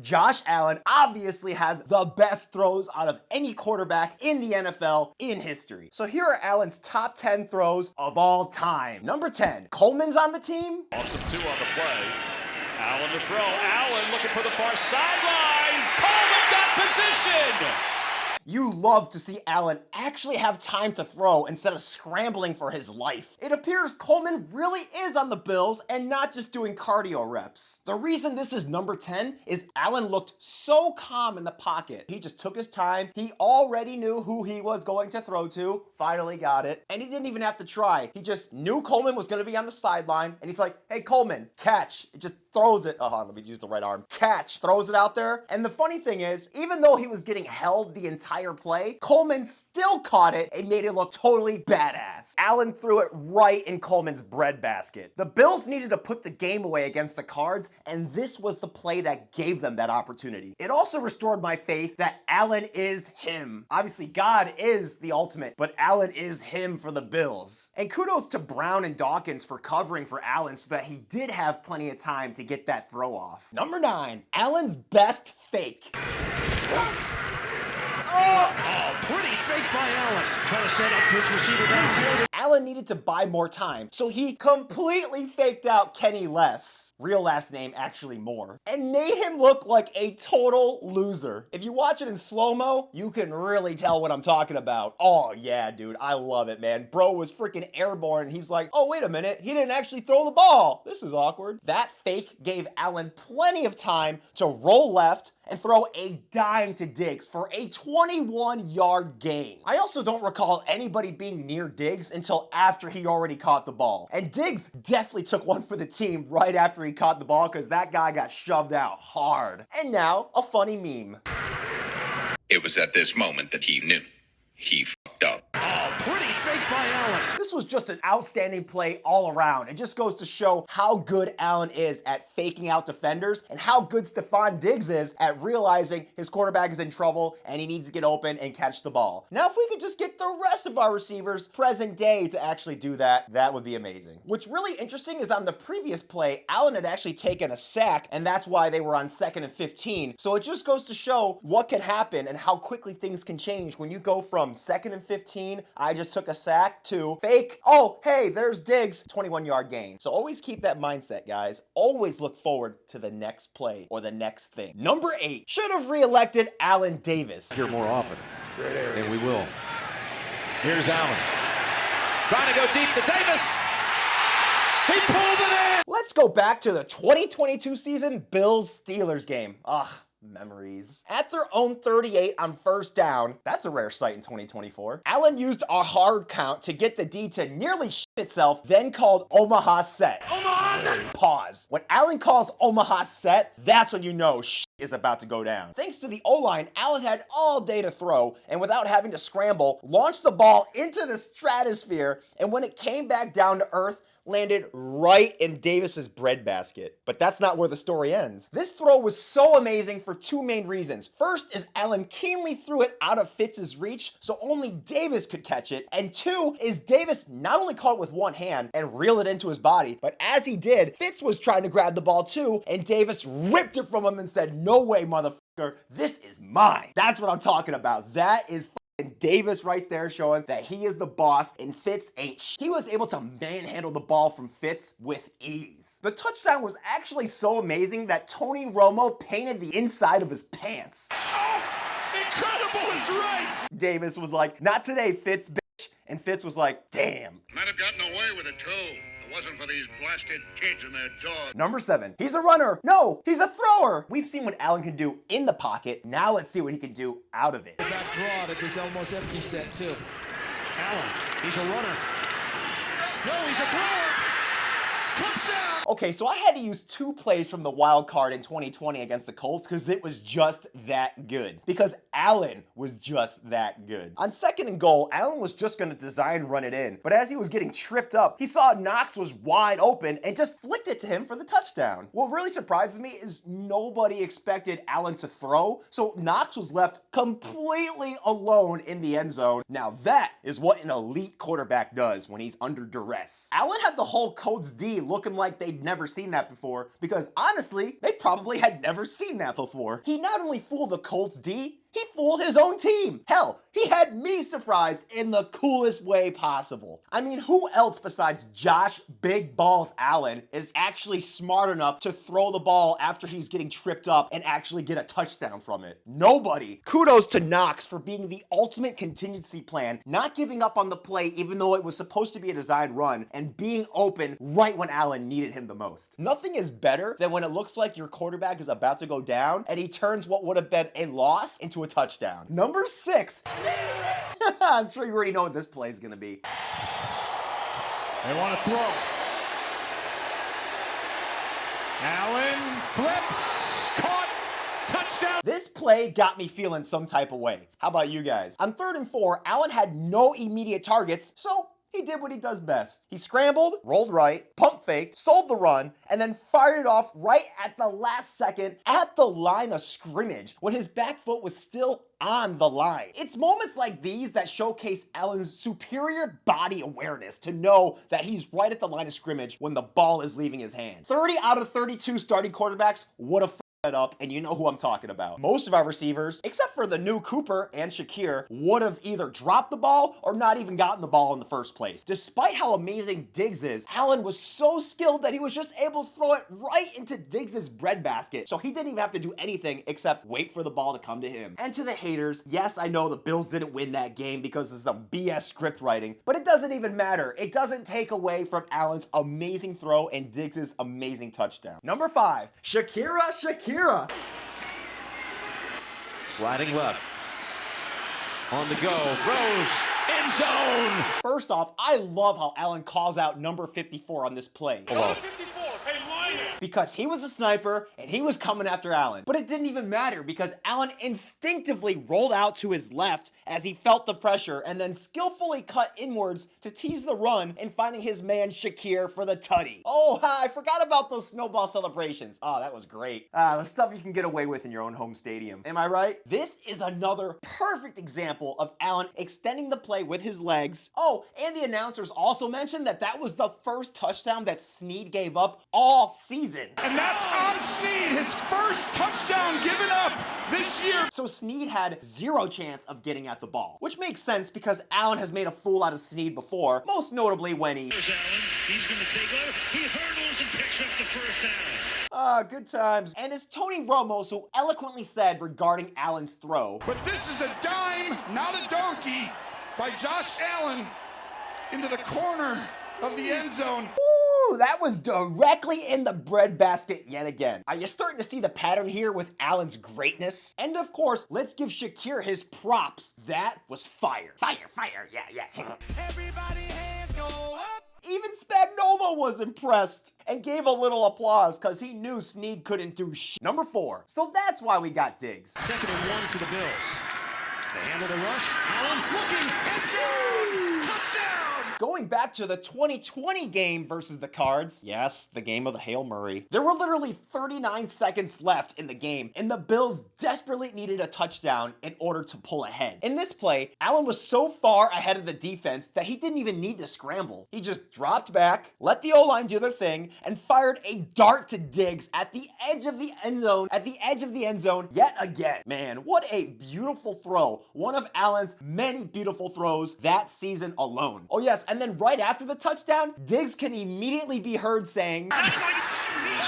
Josh Allen obviously has the best throws out of any quarterback in the NFL in history. So here are Allen's top 10 throws of all time. Number 10, Coleman's on the team. Awesome 2 on the play. Allen to throw. Allen looking for the far sideline. Coleman got position. You love to see Allen actually have time to throw instead of scrambling for his life. It appears Coleman really is on the Bills and not just doing cardio reps. The reason this is number 10 is Allen looked so calm in the pocket. He just took his time. He already knew who he was going to throw to, finally got it, and he didn't even have to try. He just knew Coleman was gonna be on the sideline, and he's like, hey Coleman, catch. It just throws it, let me use the right arm, catch, throws it out there. And the funny thing is, even though he was getting held the entire play, Coleman still caught it and made it look totally badass. Allen threw it right in Coleman's breadbasket. The Bills needed to put the game away against the Cards, and this was the play that gave them that opportunity. It also restored my faith that Allen is him. Obviously, God is the ultimate, but Allen is him for the Bills. And kudos to Brown and Dawkins for covering for Allen so that he did have plenty of time to get that throw off. Number 9, Allen's best fake. Oh, pretty fake by Allen. Trying to set up his receiver downfield. Allen needed to buy more time, so he completely faked out Kenny Less, real last name actually Moore, and made him look like a total loser. If you watch it in slow-mo, you can really tell what I'm talking about. Oh yeah, dude, I love it, man. Bro was freaking airborne, and he's like, oh, wait a minute, he didn't actually throw the ball. This is awkward. That fake gave Allen plenty of time to roll left and throw a dime to Diggs for a 21-yard gain. I also don't recall anybody being near Diggs until after he already caught the ball. And Diggs definitely took one for the team right after he caught the ball because that guy got shoved out hard. And now, a funny meme. It was at this moment that he knew. He fucked up. Oh, pretty fake by Allen. This was just an outstanding play all around. It just goes to show how good Allen is at faking out defenders and how good Stephon Diggs is at realizing his quarterback is in trouble and he needs to get open and catch the ball. Now, if we could just get the rest of our receivers present day to actually do that, that would be amazing. What's really interesting is on the previous play, Allen had actually taken a sack, and that's why they were on 2nd and 15. So it just goes to show what can happen and how quickly things can change when you go from 2nd and 15, I just took a sack, to fake, oh, hey, there's Diggs, 21-yard gain. So always keep that mindset, guys. Always look forward to the next play or the next thing. Number 8, should have re-elected Allen Davis. Here more often, and we will. Here's Allen. Trying to go deep to Davis. He pulls it in. Let's go back to the 2022 season Bills-Steelers game. Memories. At their own 38 on 1st down, that's a rare sight in 2024, Allen used a hard count to get the D to nearly shit itself, then called Omaha set. Omaha set! Pause. When Allen calls Omaha set, that's when you know shit is about to go down. Thanks to the O-line, Allen had all day to throw, and without having to scramble, launched the ball into the stratosphere, and when it came back down to earth, landed right in Davis's breadbasket. But that's not where the story ends. This throw was so amazing for 2 main reasons. First is Allen keenly threw it out of Fitz's reach, so only Davis could catch it. And 2 is Davis not only caught it with one hand and reeled it into his body, but as he did, Fitz was trying to grab the ball too, and Davis ripped it from him and said, no way, motherfucker, this is mine. That's what I'm talking about. That is and Davis right there showing that he is the boss and Fitz ain't sh. He was able to manhandle the ball from Fitz with ease. The touchdown was actually so amazing that Tony Romo painted the inside of his pants. Oh, incredible is right. Davis was like, not today, Fitz, bitch. And Fitz was like, damn. Might have gotten away with it too. It wasn't for these blasted kids and their dogs. Number 7, he's a runner. No, he's a thrower. We've seen what Allen can do in the pocket. Now let's see what he can do out of it. Back draw to this almost empty set too. Allen, he's a runner. No, he's a thrower. Touchdown. Okay, so I had to use 2 plays from the wild card in 2020 against the Colts because it was just that good. Because Allen was just that good. On 2nd and goal, Allen was just going to design run it in, but as he was getting tripped up, he saw Knox was wide open and just flicked it to him for the touchdown. What really surprises me is nobody expected Allen to throw, so Knox was left completely alone in the end zone. Now that is what an elite quarterback does when he's under duress. Allen had the whole Colts D looking like they they'd never seen that before, because honestly, they probably had never seen that before. He not only fooled the Colts D, he fooled his own team. Hell, he had me surprised in the coolest way possible. I mean, who else besides Josh Big Balls Allen is actually smart enough to throw the ball after he's getting tripped up and actually get a touchdown from it? Nobody. Kudos to Knox for being the ultimate contingency plan, not giving up on the play even though it was supposed to be a designed run, and being open right when Allen needed him the most. Nothing is better than when it looks like your quarterback is about to go down and he turns what would have been a loss into a touchdown. Number 6. I'm sure you already know what this play is going to be. They want to throw. Allen flips, caught, touchdown. This play got me feeling some type of way. How about you guys? On 3rd and 4, Allen had no immediate targets, so he did what he does best. He scrambled, rolled right, pump faked, sold the run, and then fired it off right at the last second at the line of scrimmage when his back foot was still on the line. It's moments like these that showcase Allen's superior body awareness to know that he's right at the line of scrimmage when the ball is leaving his hand. 30 out of 32 starting quarterbacks would have up, and you know who I'm talking about. Most of our receivers, except for the new Cooper and Shakir, would have either dropped the ball or not even gotten the ball in the first place. Despite how amazing Diggs is, Allen was so skilled that he was just able to throw it right into Diggs's breadbasket, so he didn't even have to do anything except wait for the ball to come to him. And to the haters, yes, I know the Bills didn't win that game because of some BS script writing, but it doesn't even matter. It doesn't take away from Allen's amazing throw and Diggs's amazing touchdown. Number 5, Shakira. Sliding left. On the go. Throws. End zone. First off, I love how Allen calls out number 54 on this play. Hello. Because he was a sniper and he was coming after Allen. But it didn't even matter because Allen instinctively rolled out to his left as he felt the pressure and then skillfully cut inwards to tease the run and finding his man Shakir for the tutty. Oh, I forgot about those snowball celebrations. Oh, that was great. The stuff you can get away with in your own home stadium. Am I right? This is another perfect example of Allen extending the play with his legs. Oh, and the announcers also mentioned that that was the first touchdown that Snead gave up all season. And that's on Snead, his first touchdown given up this year. So Snead had zero chance of getting at the ball, which makes sense because Allen has made a fool out of Snead before, most notably when he... There's Allen. He's going to take over. He hurdles and picks up the first down. Good times. And as Tony Romo so eloquently said regarding Allen's throw... But this is a dime, not a donkey, by Josh Allen into the corner of the end zone. Ooh, that was directly in the breadbasket yet again. Are you starting to see the pattern here with Allen's greatness? And of course, let's give Shakir his props. That was fire. Fire, yeah. Everybody hands go up. Even Spagnuolo was impressed and gave a little applause because he knew Snead couldn't do shit. Number 4. So that's why we got Diggs. 2nd and 1 for the Bills. They handle the rush. Allen looking. End zone. Touchdown. Going back to the 2020 game versus the Cards, yes, the game of the Hail Murray, there were literally 39 seconds left in the game, and the Bills desperately needed a touchdown in order to pull ahead. In this play, Allen was so far ahead of the defense that he didn't even need to scramble. He just dropped back, let the O-line do their thing, and fired a dart to Diggs at the edge of the end zone, yet again. Man, what a beautiful throw. One of Allen's many beautiful throws that season alone. Oh yes, and then right after the touchdown, Diggs can immediately be heard saying,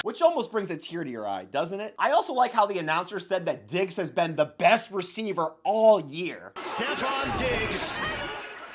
which almost brings a tear to your eye, doesn't it? I also like how the announcer said that Diggs has been the best receiver all year. Stephon Diggs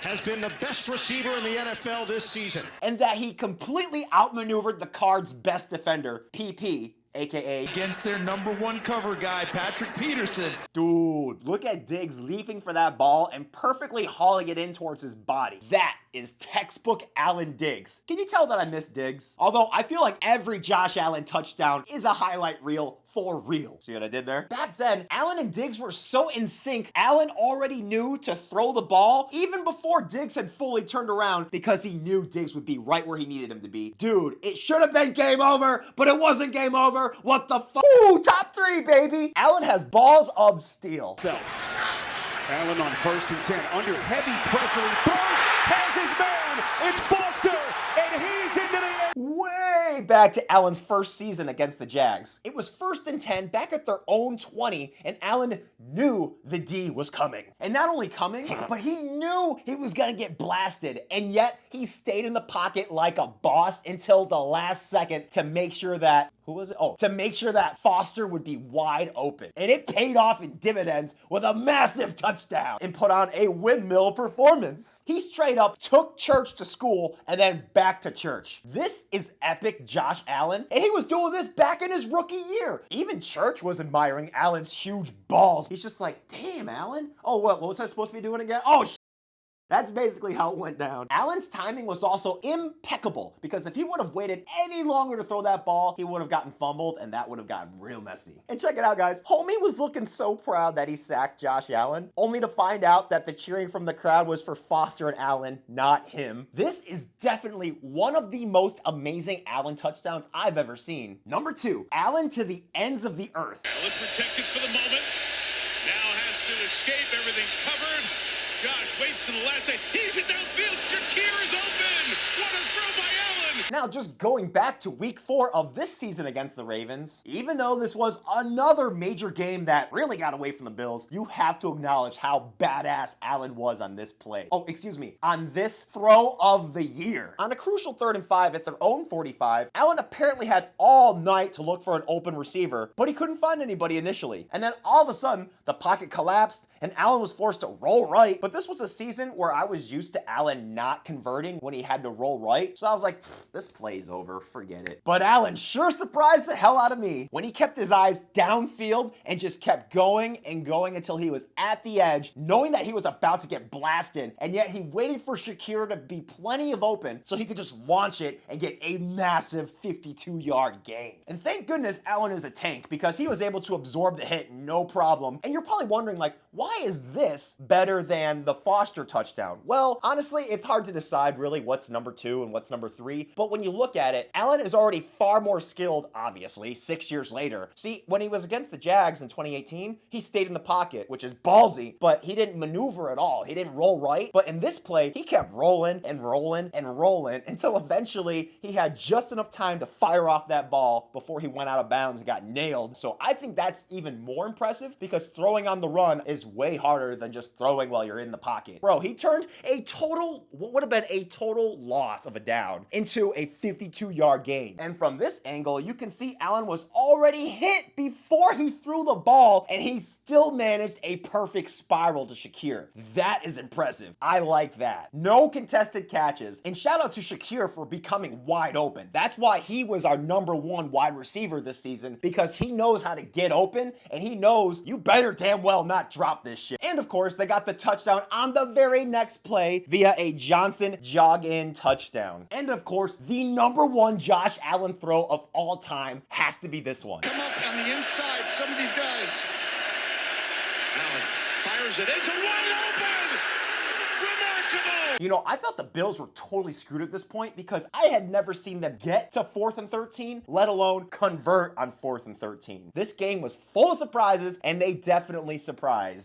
has been the best receiver in the NFL this season. And that he completely outmaneuvered the Cards' best defender, PP, aka Against their number 1 cover guy, Patrick Peterson. Dude, look at Diggs leaping for that ball and perfectly hauling it in towards his body. That is textbook Allen Diggs. Can you tell that I miss Diggs? Although I feel like every Josh Allen touchdown is a highlight reel for real. See what I did there? Back then, Allen and Diggs were so in sync, Allen already knew to throw the ball even before Diggs had fully turned around because he knew Diggs would be right where he needed him to be. Dude, it should have been game over, but it wasn't game over. What the fuck? Ooh, top 3, baby. Allen has balls of steel. Allen on 1st and 10 under heavy pressure. He throws, has his man. It's Foster, and he's into the end. Way back to Allen's first season against the Jags. It was 1st and 10 back at their own 20, and Allen knew the D was coming. And not only coming, but he knew he was gonna get blasted, and yet he stayed in the pocket like a boss until the last second to make sure that, who was it? Oh, to make sure that Foster would be wide open. And it paid off in dividends with a massive touchdown and put on a windmill performance. He straight up took church to school and then back to church. This is epic Josh Allen, and he was doing this back in his rookie year. Even church was admiring Allen's huge balls. He's just like, damn, Allen. Oh, what was I supposed to be doing again? Oh, that's basically how it went down. Allen's timing was also impeccable because if he would have waited any longer to throw that ball, he would have gotten fumbled and that would have gotten real messy. And check it out, guys. Homie was looking so proud that he sacked Josh Allen, only to find out that the cheering from the crowd was for Foster and Allen, not him. This is definitely one of the most amazing Allen touchdowns I've ever seen. Number 2, Allen to the ends of the earth. Allen protected for the moment. Now has to escape. Everything's covered. Josh waits to the last second. He's it downfield. Shakir is open. What a throw by Allen. Now, just going back to week 4 of this season against the Ravens, even though this was another major game that really got away from the Bills, you have to acknowledge how badass Allen was on this play. Oh, excuse me, on this throw of the year. On a crucial 3rd and 5 at their own 45, Allen apparently had all night to look for an open receiver, but he couldn't find anybody initially. And then all of a sudden, the pocket collapsed and Allen was forced to roll right. But this was a season where I was used to Allen not converting when he had to roll right. So I was like, this play's over, forget it. But Allen sure surprised the hell out of me when he kept his eyes downfield and just kept going and going until he was at the edge, knowing that he was about to get blasted, and yet he waited for Shakir to be plenty of open so he could just launch it and get a massive 52-yard gain. And thank goodness Allen is a tank because he was able to absorb the hit no problem. And you're probably wondering, like, why is this better than the Foster touchdown? Well, honestly, it's hard to decide really what's number 2 and what's number 3, but when you look at it, Allen is already far more skilled, obviously, 6 years later. See, when he was against the Jags in 2018, he stayed in the pocket, which is ballsy, but he didn't maneuver at all. He didn't roll right, but in this play, he kept rolling and rolling and rolling until eventually he had just enough time to fire off that ball before he went out of bounds and got nailed. So I think that's even more impressive because throwing on the run is way harder than just throwing while you're in the pocket. Bro, he turned a total, what would have been a total loss of a down into a 52-yard gain. And from this angle, you can see Allen was already hit before he threw the ball, and he still managed a perfect spiral to Shakir. That is impressive. I like that. No contested catches. And shout out to Shakir for becoming wide open. That's why he was our number 1 wide receiver this season, because he knows how to get open, and he knows you better damn well not drop this shit. And of course, they got the touchdown on the very next play via a Johnson jog-in touchdown. And of course, the number 1 Josh Allen throw of all time has to be this one. Come up on the inside, some of these guys. Allen fires it into wide open. Remarkable. You know, I thought the Bills were totally screwed at this point because I had never seen them get to 4th and 13, let alone convert on 4th and 13. This game was full of surprises, and they definitely surprised.